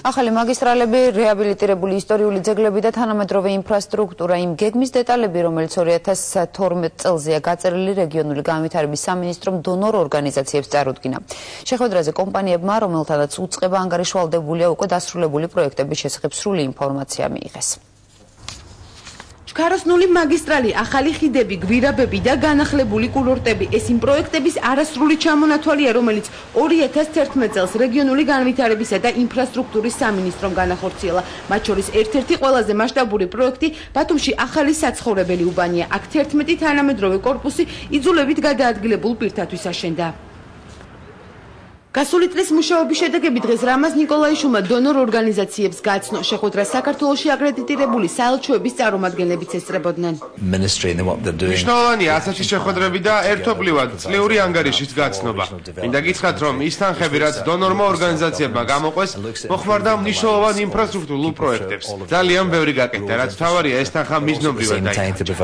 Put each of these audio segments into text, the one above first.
ახალი მაგისტრალები, რეაბილიტირებული ისტორიული ძეგლები და თანამედროვე ინფრასტრუქტურა იმ გეგმის დეტალები, რომელიც 2012 წელზეა გაწერილი რეგიონული განვითარების სამინისტრომ დონორ ორგანიზაციებს წარუდგინა. შეხვედრაზე კომპანიებმა, რომელთანაც უწყება ანგარიშვალდებულია უკვე დასრულებული პროექტების შესახებ სრული ინფორმაცია მიიღეს. Ჩქაროსნული მაგისტრალი, ახალი ხიდები, გვირაბები და განახლებული კურორტები ეს იმ პროექტების არასრული ჩამონათვალია, რომელიც 2011 წელს რეგიონული განვითარებისა და ინფრასტრუქტურის სამინისტრომ განახორციელა. მათ შორის ერთ-ერთი ყველაზე მასშტაბური პროექტი ბათუმში ახალი საცხოვრებელი უბანია. აქ 11 თანამედროვე კორპუსი იძულებით გადაადგილებულ პირთათვის აშენდა. გასული წლის მუშაობის შედეგები დღეს რამაზ ნიკოლაიშვილმა დონორ ორგანიზაციებს გააცნო. შეხვედრას საქართველოში აკრედიტირებული საელჩოების წარმომადგენლებიც ესწრებოდნენ. მნიშვნელოვანია ასეთი შეხვედრები და ერთობლივად წლიური ანგარიშის გაცნობა. მინდა გითხრათ, რომ ის თანხები, რაც დონორმა ორგანიზაციებმა გამოყვეს, მოხმარდა მნიშვნელოვან ინფრასტრუქტურულ პროექტებს. ძალიან ბევრი გაკეთდა, რაც თავარია ეს თანხა მიზნობრივად დაიხარჯა.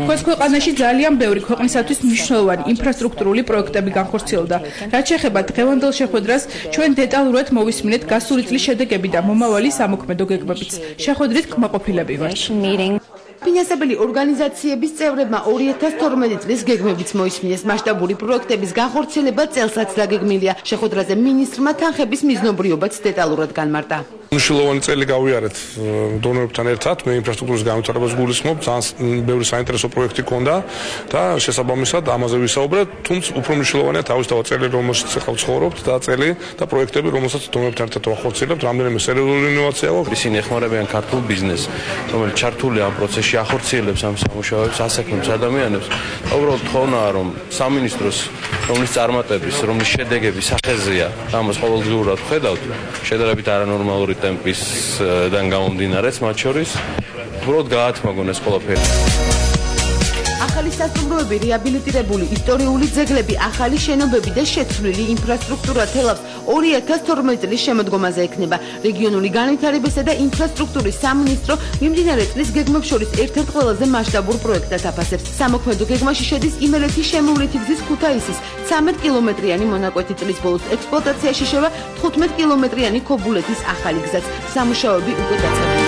Ქოს ქვეყანაში ძალიან ბევრი ქვეყნისათვის მნიშვნელოვანი ინფრასტრუქტურული პროექტები განხორციელდა. შეეხება დღევანდელ შეხვედრას, ჩვენ დეტალურად მოვისმინეთ გასული წლის შედეგები და მომავალი სამოქმედო გეგმებიც. შეხვედრით კმაყოფილები ვართ. ფინანსებელი ორგანიზაციების წევრებმა 2012 წლის გეგმებიც მოისმინეს. მასშტაბური პროექტების განხორციელება წელსაც დაგეგმილია. შეხვედრაზე მინისტრმა თანხების მიზნობრიობაც დეტალურად განმარტა. მნიშვნელოვანი წელი გავიარეთ დონორებთან ერთად. მე ინფრასტრუქტურის განვითარებას გულისხმობ, ძალიან ბევრი საინტერესო პროექტი ქონდა და შესაბამისად ამაზე ვისაუბრეთ, თუმცა უფრო მნიშვნელოვანია თავისთავად წელი, რომელშიც ახლა ვცხოვრობთ და წელი და პროექტები, რომელსაც დონორებთან ერთად ვახორციელებთ, რამდენიმე სერიოზული ინოვაცია აქვს. ისინი ეხმარებიან ქართულ ბიზნესს, რომელიც ჩართულია ამ პროცესში, ახორციელებს ამ სამუშაოებს, ასექმებს ადამიანებს. უბრალოდ თხოვნაა, რომ სამინისტროს, რომლის წარმატების, რომლის შედეგები სახეზეა, ამას ყოველდღიურად ვხედავთ, შედარებით არანორმალური ტემპისგან გამომდინარეც მათ შორის, უბრალოდ გაათმაგონ ეს ყველაფერი. ახალი სასტუმროები, რეაბილიტირებული ისტორიული ძეგლები, ახალი შენობები და შეცვლილი ინფრასტრუქტურა თელავს 2012 წლის შემოდგომაზე ექნება. რეგიონული განვითარებისა და ინფრასტრუქტურის სამინისტრო მიმდინარე წლის გეგმებს შორის ერთ-ერთ ყველაზე მასშტაბურ პროექტად აფასებს. სამოქმედო გეგმაში შედის იმერეთის შემოვლითი გზის ქუთაისის 13 კილომეტრიანი მონაკვეთი. წლის ბოლოს ექსპლუატაციაში შევა 15 კილომეტრიანი ქობულეთის ახალი გზაც. სამუშაოები უკვე დაწყებულია.